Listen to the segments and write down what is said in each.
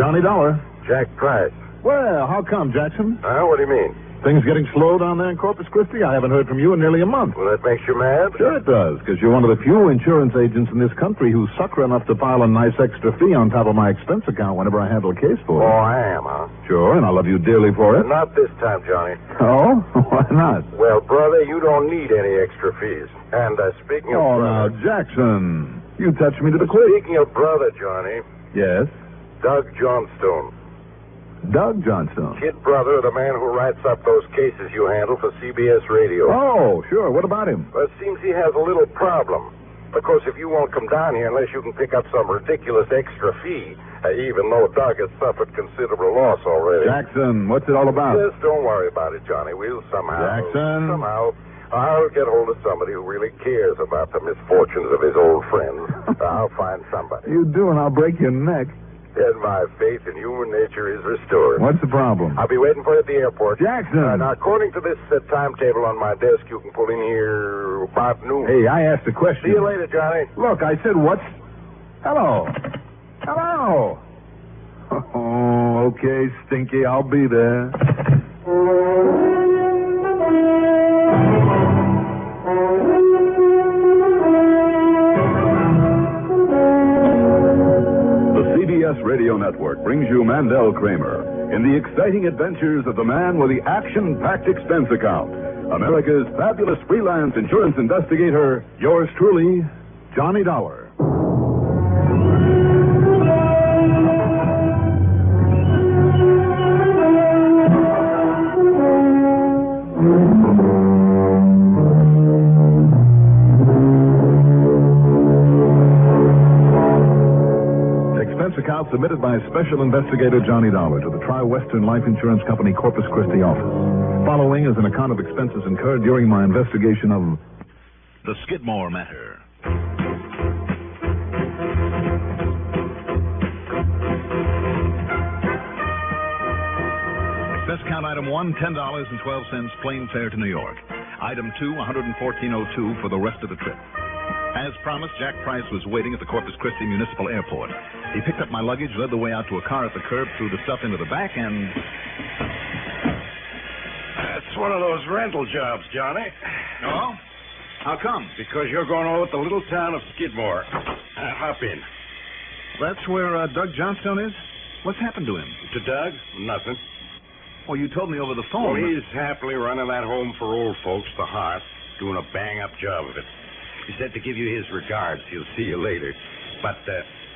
Johnny Dollar. Jack Price. Well, how come, Jackson? What do you mean? Things getting slow down there in Corpus Christi? I haven't heard from you in nearly a month. Well, that makes you mad? Sure it does, because you're one of the few insurance agents in this country who's sucker enough to pile a nice extra fee on top of my expense account whenever I handle a case for you. Oh, I am, huh? Sure, and I love you dearly for it. Not this time, Johnny. Oh? Why not? Well, brother, you don't need any extra fees. And speaking of now, brother... Jackson, you touched me to the quick. Speaking of brother, Johnny... Yes? Doug Johnstone. Doug Johnstone? Kid brother of the man who writes up those cases you handle for CBS Radio. Oh, sure. What about him? Well, it seems he has a little problem. Of course, if you won't come down here unless you can pick up some ridiculous extra fee, even though Doug has suffered considerable loss already. Jackson, what's it all about? Just don't worry about it, Johnny. We'll somehow... Jackson? Somehow, I'll get hold of somebody who really cares about the misfortunes of his old friends. I'll find somebody. You do, and I'll break your neck. And my faith in human nature is restored. What's the problem? I'll be waiting for you at the airport. Jackson! Now, according to this timetable on my desk, you can pull in here about noon. Hey, I asked a question. See you later, Johnny. Look, I said what's... Hello. Hello. Oh, okay, Stinky. I'll be there. CBS Radio Network brings you Mandel Kramer in the exciting adventures of the man with the action-packed expense account. America's fabulous freelance insurance investigator, Yours truly, Johnny Dollar. Account submitted by Special Investigator Johnny Dollar to the Tri-Western Life Insurance Company Corpus Christi office. Following is an account of expenses incurred during my investigation of the Skidmore matter. Expense account item 1, $10.12, plane fare to New York. Item 2, $114.02 for the rest of the trip. As promised, Jack Price was waiting at the Corpus Christi Municipal Airport. He picked up my luggage, led the way out to a car at the curb, threw the stuff into the back, and... That's one of those rental jobs, Johnny. Oh? How come? Because you're going over to the little town of Skidmore. Hop in. That's where Doug Johnstone is? What's happened to him? To Doug? Nothing. Well, you told me over the phone. Well, he's happily running that home for old folks, the Heart, doing a bang-up job of it. He said to give you his regards. He'll see you later. But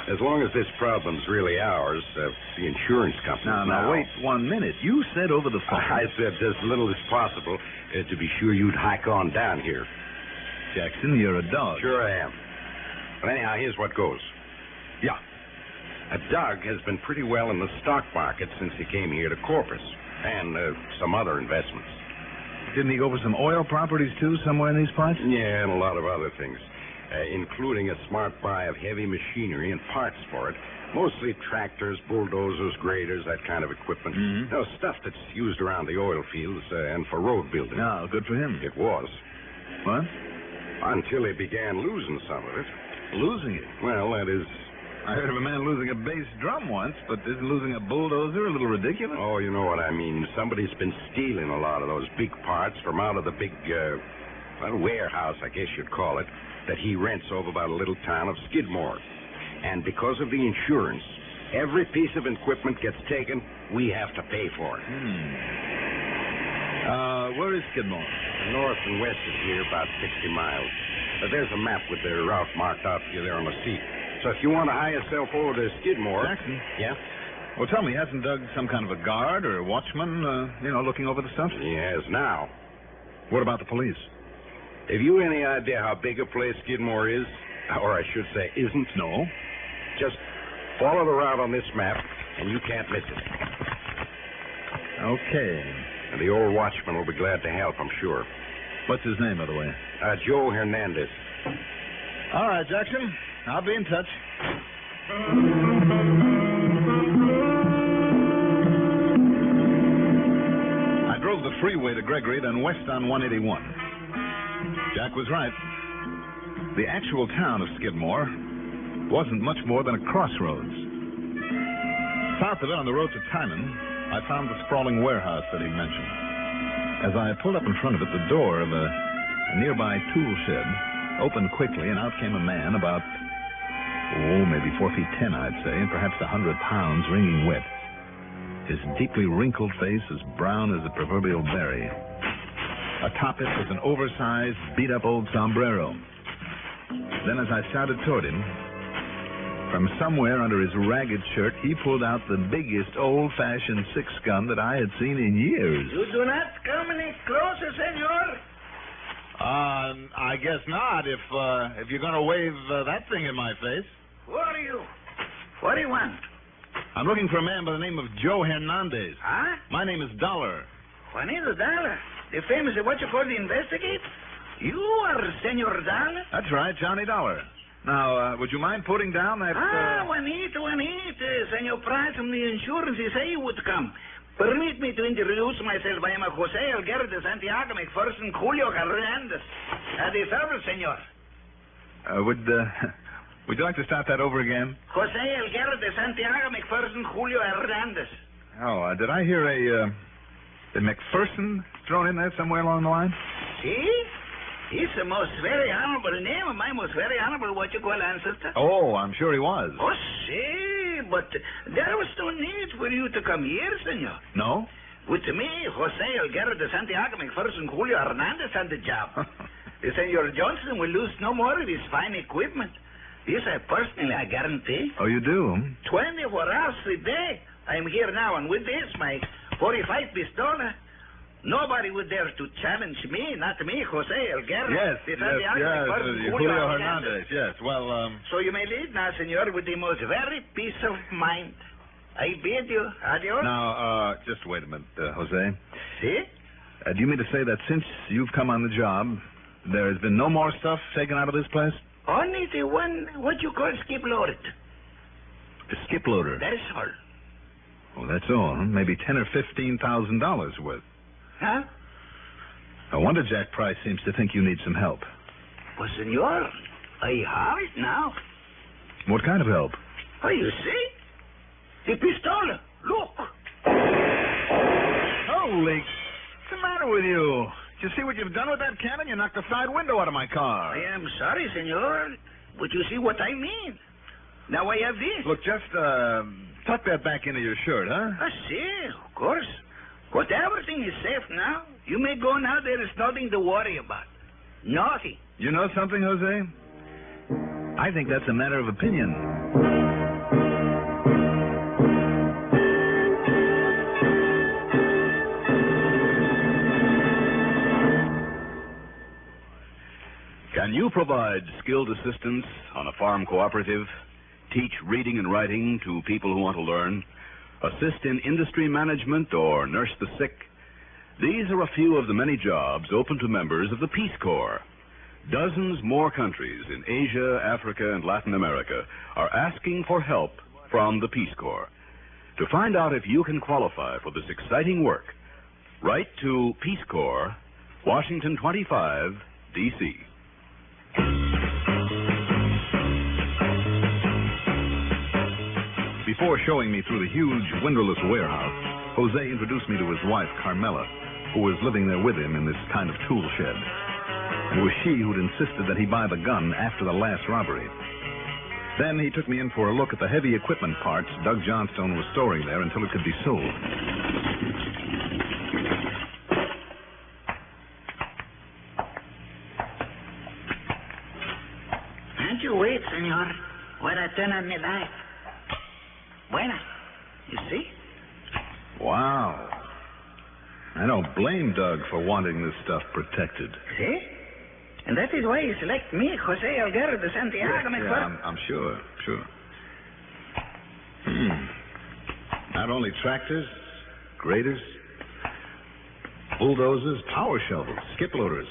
as long as this problem's really ours, the insurance company... Now, wait 1 minute. You said over the phone... I said as little as possible to be sure you'd hike on down here. Jackson, you're a dog. Sure I am. But anyhow, here's what goes. Yeah. Doug has been pretty well in the stock market since he came here to Corpus. And some other investments. Didn't he go for some oil properties, too, somewhere in these parts? Yeah, and a lot of other things, including a smart buy of heavy machinery and parts for it, mostly tractors, bulldozers, graders, that kind of equipment. Mm-hmm. Stuff that's used around the oil fields and for road building. No, good for him. It was. What? Until he began losing some of it. Losing it? Well, that is... I heard of a man losing a bass drum once, but isn't losing a bulldozer a little ridiculous? Oh, you know what I mean. Somebody's been stealing a lot of those big parts from out of the big, warehouse, I guess you'd call it, that he rents over by the little town of Skidmore. And because of the insurance, every piece of equipment gets taken, we have to pay for it. Where is Skidmore? North and west of here, about 60 miles. There's a map with the route marked out for you there on the seat. So if you want to hire yourself over to Skidmore... Jackson? Yeah? Well, tell me, hasn't Doug some kind of a guard or a watchman, looking over the stuff? He has now. What about the police? Have you any idea how big a place Skidmore is? Or I should say, isn't? No. Just follow the route on this map, and you can't miss it. Okay. And the old watchman will be glad to help, I'm sure. What's his name, by the way? Joe Hernandez. All right, Jackson. I'll be in touch. I drove the freeway to Gregory, then west on 181. Jack was right. The actual town of Skidmore wasn't much more than a crossroads. South of it, on the road to Timon, I found the sprawling warehouse that he mentioned. As I pulled up in front of it, the door of a nearby tool shed opened quickly, and out came a man about, maybe 4 feet 10, I'd say, and perhaps 100 pounds, wringing wet. His deeply wrinkled face as brown as a proverbial berry. Atop it was an oversized, beat-up old sombrero. Then as I shouted toward him, from somewhere under his ragged shirt, he pulled out the biggest old-fashioned six-gun that I had seen in years. You do not come any closer, senor. I guess not, if you're going to wave that thing in my face. Who are you? What do you want? I'm looking for a man by the name of Joe Hernandez. Huh? My name is Dollar. Juanito Dollar, the famous what you call the investigate? You are Senor Dollar? That's right, Johnny Dollar. Now, would you mind putting down that... Juanito. Senor Price from the insurance, he say he would come. Permit me to introduce myself. I am Jose Elguera de Santiago, McPherson, Julio Hernandez. At the service, senor. Would you like to start that over again? Jose Elguera de Santiago, McPherson, Julio Hernandez. Oh, did I hear the McPherson thrown in there somewhere along the line? See? He's the most very honorable name of my most very honorable what you call ancestor. Oh, I'm sure he was. Oh, see, but there was no need for you to come here, senor. No? With me, Jose Elguera de Santiago, McPherson, Julio Hernandez on the job. The Senor Johnson will lose no more of his fine equipment. This I guarantee. Oh, you do? 24 hours a day. I'm here now, and with this, my 45 pistola, nobody would dare to challenge me, not me, Jose Elguera. Yes, Julio Hernandez, yes. Well, So you may lead now, senor, with the most very peace of mind. I bid you adios. Now, just wait a minute, Jose. See? Do you mean to say that since you've come on the job, there has been no more stuff taken out of this place? Only the one, what you call skip loaded. The skip loader? That is all. Oh, that's all, huh? Maybe $10,000 or $15,000 worth. Huh? No wonder Jack Price seems to think you need some help. Well, senor, I have it now. What kind of help? Oh, you see? The pistola. Look. Holy... What's the matter with you? Did you see what you've done with that cannon? You knocked the side window out of my car. I am sorry, senor, but you see what I mean. Now I have this. Look, just tuck that back into your shirt, huh? I see, of course. But everything is safe now. You may go now. There is nothing to worry about. Nothing. You know something, Jose? I think that's a matter of opinion. Can you provide skilled assistance on a farm cooperative? Teach reading and writing to people who want to learn? Assist in industry management or nurse the sick? These are a few of the many jobs open to members of the Peace Corps. Dozens more countries in Asia, Africa, and Latin America are asking for help from the Peace Corps. To find out if you can qualify for this exciting work, write to Peace Corps, Washington 25, D.C. Before showing me through the huge windowless warehouse, Jose introduced me to his wife, Carmela, who was living there with him in this kind of tool shed. It was she who'd insisted that he buy the gun after the last robbery. Then he took me in for a look at the heavy equipment parts Doug Johnstone was storing there until it could be sold. Can't you wait, senor, while I turn on the light? Buena. You see? Wow. I don't blame Doug for wanting this stuff protected. See? And that is why he select me, Jose Elguera de Santiago. I'm sure. Not only tractors, graders, bulldozers, power shovels, skip loaders.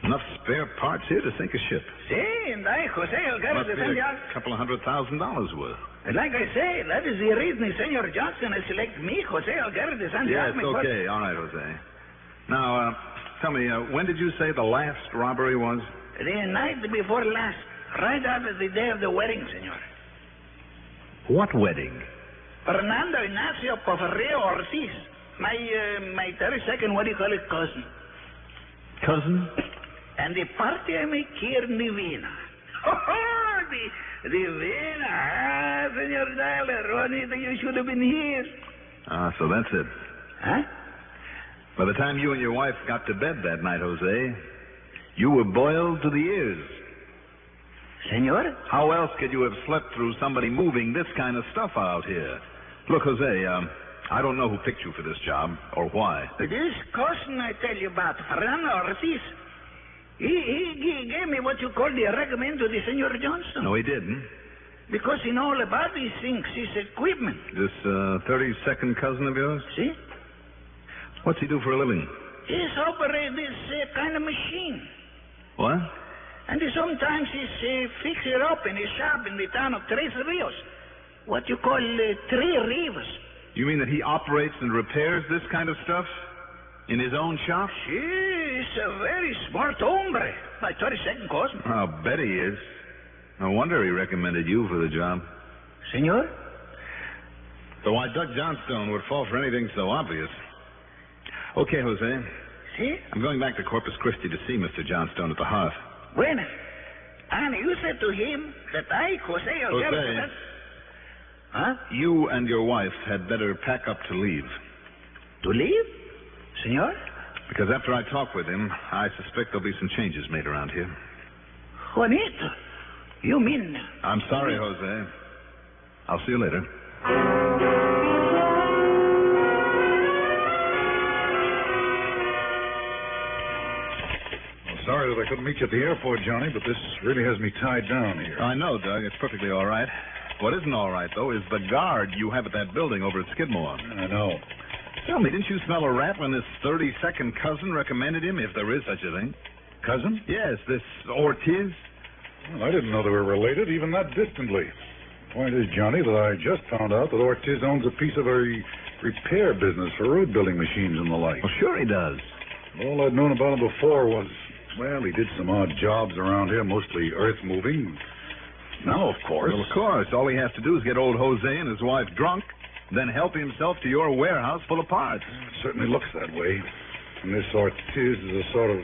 Enough spare parts here to sink a ship. See, and I, Jose Elguera de Santiago. A couple of $100,000 worth. And like I say, that is the reason Senor Johnson has selected me, Jose Elguera de Santiago. Yes, okay. All right, Jose. Now, tell me, when did you say the last robbery was? The night before last, right after the day of the wedding, senor. What wedding? Fernando Ignacio Porfirio Ortiz. My 32nd, what do you call it, cousin? Cousin? And the party I make here in the Vina. Oh, the Vina. Ah, Senor Dollar, Ronnie, you should have been here. Ah, so that's it. Huh? By the time you and your wife got to bed that night, Jose, you were boiled to the ears. Senor? How else could you have slept through somebody moving this kind of stuff out here? Look, Jose, I don't know who picked you for this job or why. This cousin I tell you about, Fernando Ortiz, he gave me what you call the recommend to the Senor Johnston. No, he didn't. Because he know all about these things, his equipment. This 32nd cousin of yours? See? What's he do for a living? He's operate this kind of machine. What? And sometimes he's fix it up in his shop in the town of Tres Rios. What you call Three Rivers. You mean that he operates and repairs this kind of stuff in his own shop? He's a very smart hombre. My 32nd cousin. I'll bet he is. No wonder he recommended you for the job. Senor? So why Doug Johnstone would fall for anything so obvious. Okay, Jose. See? I'm going back to Corpus Christi to see Mr. Johnstone at the hearth. Bueno. And you said to him that I, Jose... Jose. Huh? You and your wife had better pack up to leave. To leave? Senor? Because after I talk with him, I suspect there'll be some changes made around here. Juanito, you mean... I'm sorry, Jose. I'll see you later. Sorry that I couldn't meet you at the airport, Johnny, but this really has me tied down here. I know, Doug. It's perfectly all right. What isn't all right, though, is the guard you have at that building over at Skidmore. I know. Tell me, didn't you smell a rat when this 32nd cousin recommended him, if there is such a thing? Cousin? Yes, this Ortiz. Well, I didn't know they were related, even that distantly. The point is, Johnny, that I just found out that Ortiz owns a piece of a repair business for road building machines and the like. Well, sure he does. All I'd known about him before was, well, he did some odd jobs around here, mostly earth moving. Now, of course. Well, of course. All he has to do is get old Jose and his wife drunk, then help himself to your warehouse full of parts. It certainly looks that way. And this Ortiz is a sort of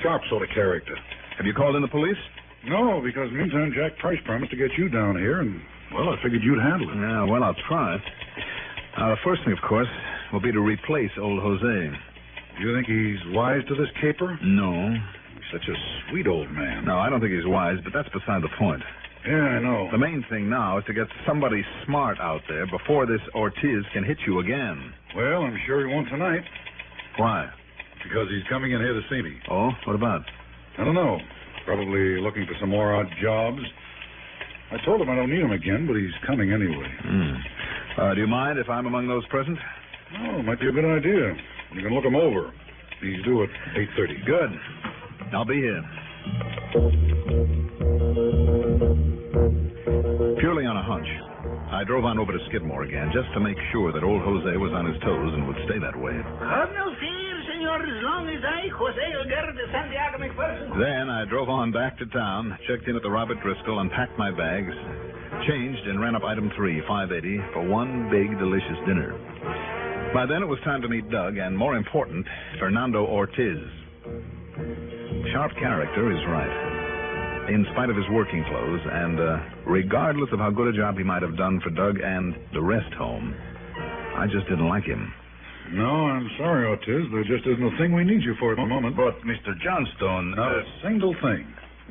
sharp sort of character. Have you called in the police? No, because meantime Jack Price promised to get you down here, and, well, I figured you'd handle it. Yeah, well, I'll try. The first thing, of course, will be to replace old Jose. Do you think he's wise to this caper? No. He's such a sweet old man. No, I don't think he's wise, but that's beside the point. Yeah, I know. The main thing now is to get somebody smart out there before this Ortiz can hit you again. Well, I'm sure he won't tonight. Why? Because he's coming in here to see me. Oh, what about? I don't know. Probably looking for some more odd jobs. I told him I don't need him again, but he's coming anyway. Do you mind if I'm among those present? Oh, it might be a good idea. You can look him over. He's due at 8:30. Good. I'll be here. Purely on a hunch, I drove on over to Skidmore again just to make sure that old Jose was on his toes and would stay that way. Have no fear, senor, as long as I, Jose, will get to Santiago McPherson. Then I drove on back to town, checked in at the Robert Driscoll, unpacked my bags, changed, and ran up item 3, $5.80, for one big, delicious dinner. By then it was time to meet Doug, and more important, Fernando Ortiz. Sharp character is right. In spite of his working clothes, and regardless of how good a job he might have done for Doug and the rest home, I just didn't like him. No, I'm sorry, Ortiz. There just isn't a thing we need you for at the moment. But, Mr. Johnstone... Not a single thing.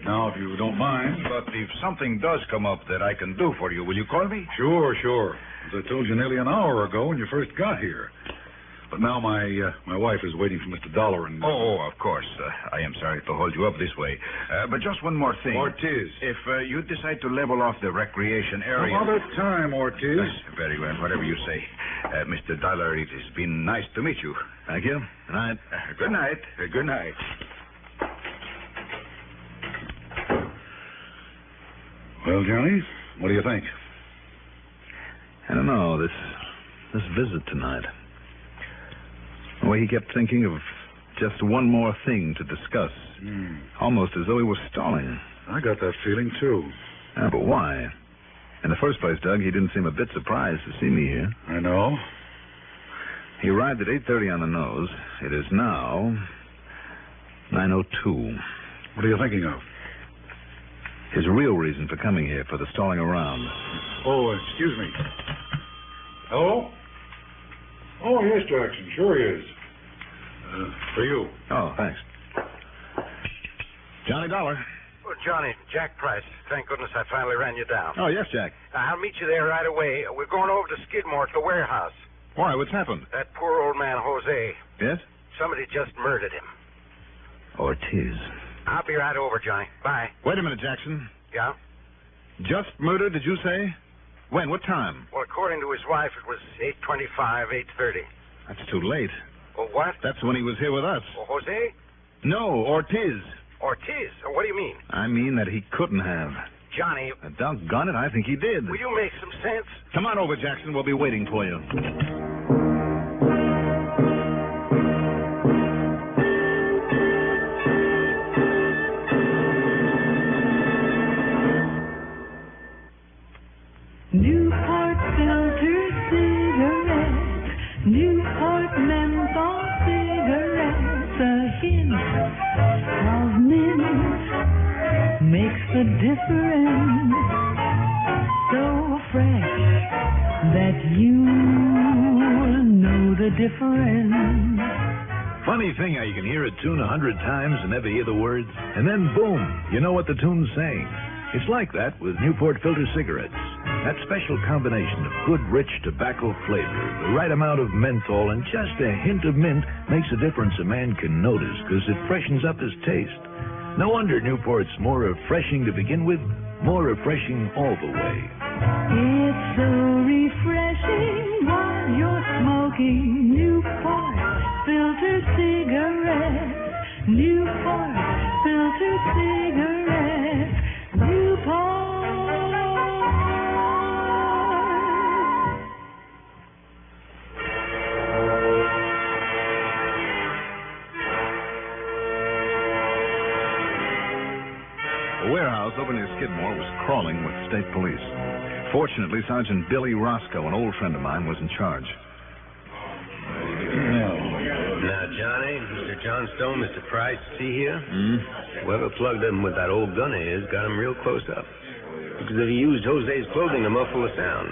Now, if you don't mind... But if something does come up that I can do for you, will you call me? Sure. As I told you nearly an hour ago when you first got here. But now my wife is waiting for Mr. Dollar and... Oh, of course. I am sorry to hold you up this way. But just one more thing. Ortiz. If you decide to level off the recreation area... Some other time, Ortiz. Very well, whatever you say. Mr. Dollar, it has been nice to meet you. Thank you. Good night. Good night. Good night. Well, Johnny, what do you think? I don't know, this visit tonight. The way he kept thinking of just one more thing to discuss. Almost as though he was stalling. I got that feeling, too. But why? In the first place, Doug, he didn't seem a bit surprised to see me here. I know. He arrived at 8:30 on the nose. It is now 9:02. What are you thinking of? His real reason for coming here, for the stalling around. Oh, excuse me. Hello? Oh, yes, Jackson. Sure he is. For you. Oh, thanks. Johnny Dollar. Oh, Johnny, Jack Price. Thank goodness I finally ran you down. Oh, yes, Jack. I'll meet you there right away. We're going over to Skidmore at the warehouse. Why, what's happened? That poor old man, Jose. Yes? Somebody just murdered him. Ortiz. I'll be right over, Johnny. Bye. Wait a minute, Jackson. Yeah? Just murdered, did you say? When? What time? Well, according to his wife, it was 8:25, 8:30. That's too late. Well, what? That's when he was here with us. Well, Jose? No, Ortiz. Ortiz? What do you mean? I mean that he couldn't have. Johnny, Doggone it, I think he did. will you make some sense? Come on over, Jackson. We'll be waiting for you. Newport filter cigarettes, Newport menthol cigarettes, a hint of mint makes the difference. So fresh that you know the difference. Funny thing how you can hear a tune 100 times and never hear the words, and then boom, you know what the tune's saying. It's like that with Newport filter cigarettes. That special combination of good, rich tobacco flavor, the right amount of menthol, and just a hint of mint makes a difference a man can notice because it freshens up his taste. No wonder Newport's more refreshing to begin with, more refreshing all the way. It's so refreshing while you're smoking Newport filter cigarettes, Newport filter cigarettes, Newport. The warehouse over near Skidmore was crawling with state police. Fortunately, Sergeant Billy Roscoe, an old friend of mine, was in charge. Now, Johnny, Mr. Johnstone, Mr. Price, see here? Whoever plugged him with that old gun of his got him real close up. Because if he used Jose's clothing to muffle the sound.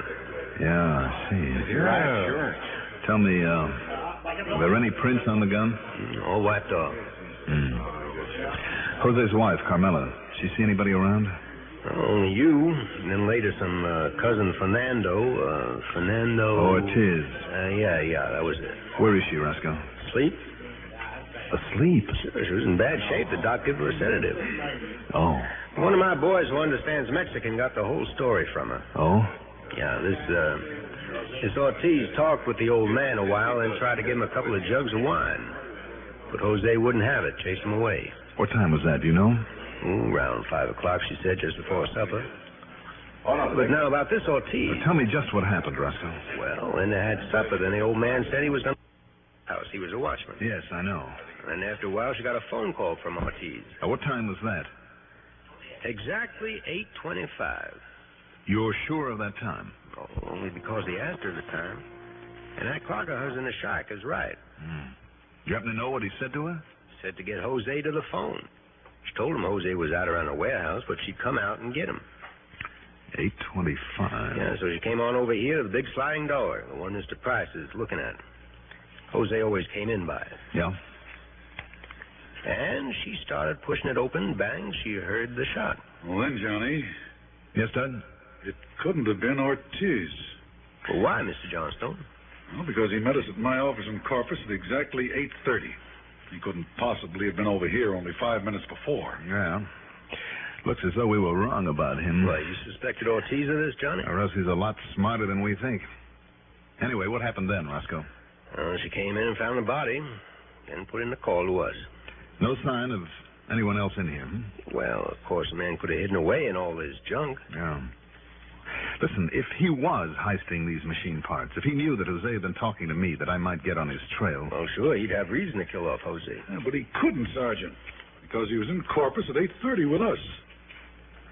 Yeah, I see. You're right, sure. Tell me, are there any prints on the gun? All wiped off. Jose's wife, Carmela, she see anybody around? Only you, and then later some cousin Fernando... Ortiz. Yeah, that was it. Where is she, Roscoe? Asleep? Asleep? Sure, she was in bad shape. The doc gave her a sedative. Oh. One of my boys who understands Mexican got the whole story from her. Oh? Yeah, this Ortiz talked with the old man a while and tried to give him a couple of jugs of wine. But Jose wouldn't have it, chased him away. What time was that, do you know? Around 5 o'clock, she said, just before supper. But now about this Ortiz. Tell me just what happened, Roscoe. Well, when they had supper, then the old man said he was going to the house. He was a watchman. Yes, I know. And after a while, she got a phone call from Ortiz. What time was that? Exactly 8:25. You're sure of that time? Oh, only because he asked her the time. And that clock of hers in the shack is right. You happen to know what he said to her? Said to get Jose to the phone. She told him Jose was out around the warehouse, but she'd come out and get him. 8:25. Yeah, so she came on over here to the big sliding door, the one Mr. Price is looking at. Jose always came in by it. Yeah? And she started pushing it open. Bang, she heard the shot. Well, then, Johnny, Yes, Doug? it couldn't have been Ortiz. Well, why, Mr. Johnstone? Well, because he met us at my office in Corpus at exactly 8:30. He couldn't possibly have been over here only 5 minutes before. Yeah. Looks as though we were wrong about him. Why, you suspected Ortiz of this, Johnny? Or else he's a lot smarter than we think. Anyway, what happened then, Roscoe? She came in and found the body, then put in the call to us. No sign of anyone else in here? Well, of course, the man could have hidden away in all his junk. Yeah. Listen, if he was heisting these machine parts, if he knew that Jose had been talking to me, that I might get on his trail... Well, sure, he'd have reason to kill off Jose. Yeah, but he couldn't, Sergeant, because he was in Corpus at 8:30 with us.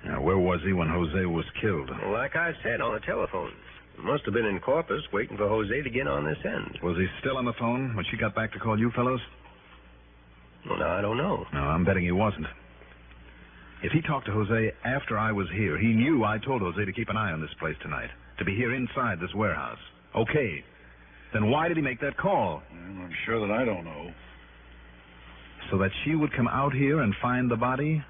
Now, where was he when Jose was killed? Well, like I said, on the telephone. He must have been in Corpus waiting for Jose to get on this end. Was he still on the phone when she got back to call you fellows? Well, now, I don't know. No, I'm betting he wasn't. If he talked to Jose after I was here, he knew I told Jose to keep an eye on this place tonight, to be here inside this warehouse. Okay. Then why did he make that call? Well, I'm sure that I don't know. So that she would come out here and find the body?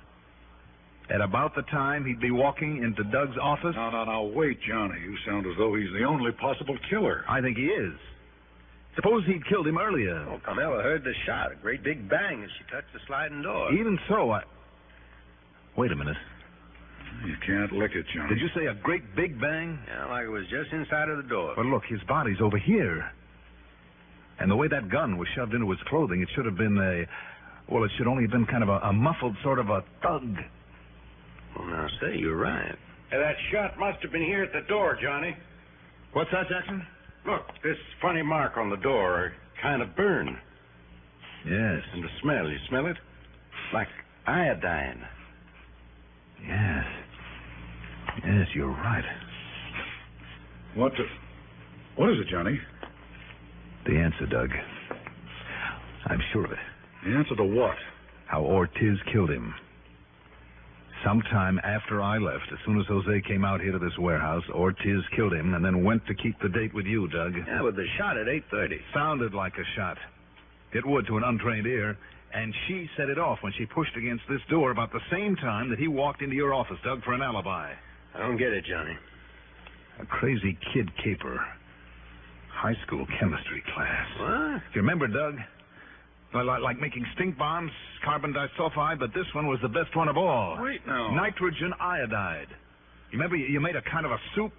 At about the time he'd be walking into Doug's office? No, wait, Johnny. You sound as though he's the only possible killer. I think he is. Suppose he'd killed him earlier. Oh, Carmela heard the shot, a great big bang as she touched the sliding door. Even so, Wait a minute. You can't lick it, Johnny. Did you say a great big bang? Yeah, like it was just inside of the door. But look, his body's over here. And the way that gun was shoved into his clothing, it should have been it should only have been kind of a muffled sort of a thug. Well, now, say, you're right. Hey, that shot must have been here at the door, Johnny. What's that, Jackson? Look, this funny mark on the door kind of burned. Yes. And the smell, you smell it? Like iodine. Yes. Yes, you're right. What is it, Johnny? The answer, Doug. I'm sure of it. The answer to what? How Ortiz killed him. Sometime after I left, as soon as Jose came out here to this warehouse, Ortiz killed him and then went to keep the date with you, Doug. Yeah, with the shot at 8:30. Sounded like a shot. It would to an untrained ear. And she set it off when she pushed against this door about the same time that he walked into your office, Doug, for an alibi. I don't get it, Johnny. A crazy kid caper. High school chemistry class. What? You remember, Doug? Like making stink bombs, carbon disulfide, but this one was the best one of all. Wait now. Nitrogen iodide. You remember you made a kind of a soup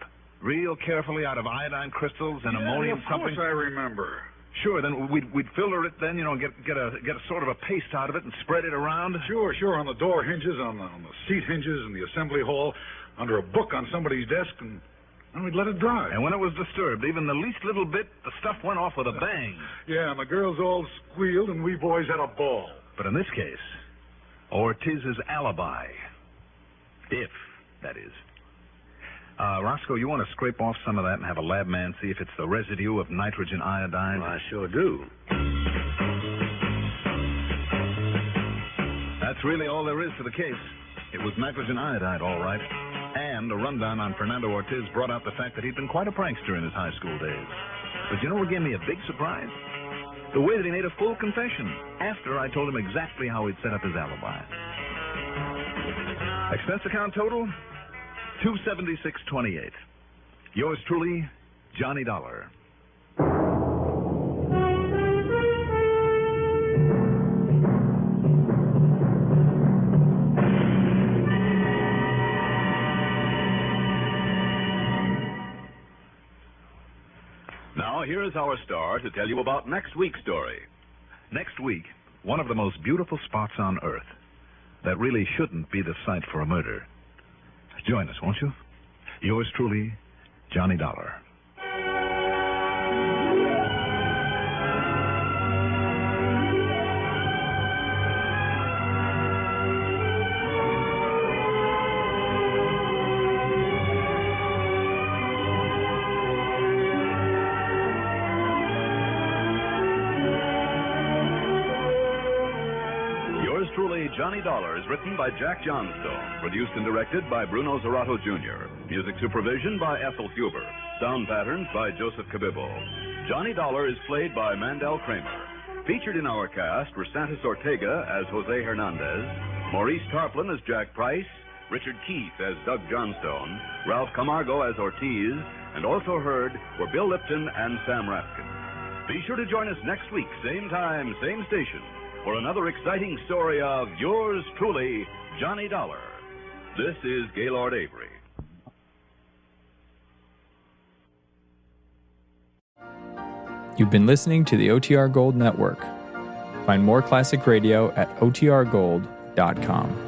real carefully out of iodine crystals and ammonium something? Of course I remember. Sure, then we'd filter it, then, get a sort of a paste out of it and spread it around. Sure, on the door hinges, on the seat hinges in the assembly hall, under a book on somebody's desk, and we'd let it dry. And when it was disturbed, even the least little bit, the stuff went off with a bang. Yeah, and the girls all squealed, and we boys had a ball. But in this case, Ortiz's alibi. If, that is. Roscoe, you want to scrape off some of that and have a lab man see if it's the residue of nitrogen iodide? Well, I sure do. That's really all there is to the case. It was nitrogen iodide, all right. And a rundown on Fernando Ortiz brought out the fact that he'd been quite a prankster in his high school days. But you know what gave me a big surprise? The way that he made a full confession after I told him exactly how he'd set up his alibi. Expense account total? $276.28. Yours truly, Johnny Dollar. Now, here is our star to tell you about next week's story. Next week, one of the most beautiful spots on Earth that really shouldn't be the site for a murder. Join us, won't you? Yours truly, Johnny Dollar. Johnny Dollar is written by Jack Johnstone, produced and directed by Bruno Zerato Jr., music supervision by Ethel Huber, sound patterns by Joseph Cabibbo. Johnny Dollar is played by Mandel Kramer. Featured in our cast were Santos Ortega as Jose Hernandez, Maurice Tarplin as Jack Price, Richard Keith as Doug Johnstone, Ralph Camargo as Ortiz, and also heard were Bill Lipton and Sam Raskin. Be sure to join us next week, same time, same station, for another exciting story of yours truly, Johnny Dollar. This is Gaylord Avery. You've been listening to the OTR Gold Network. Find more classic radio at otrgold.com.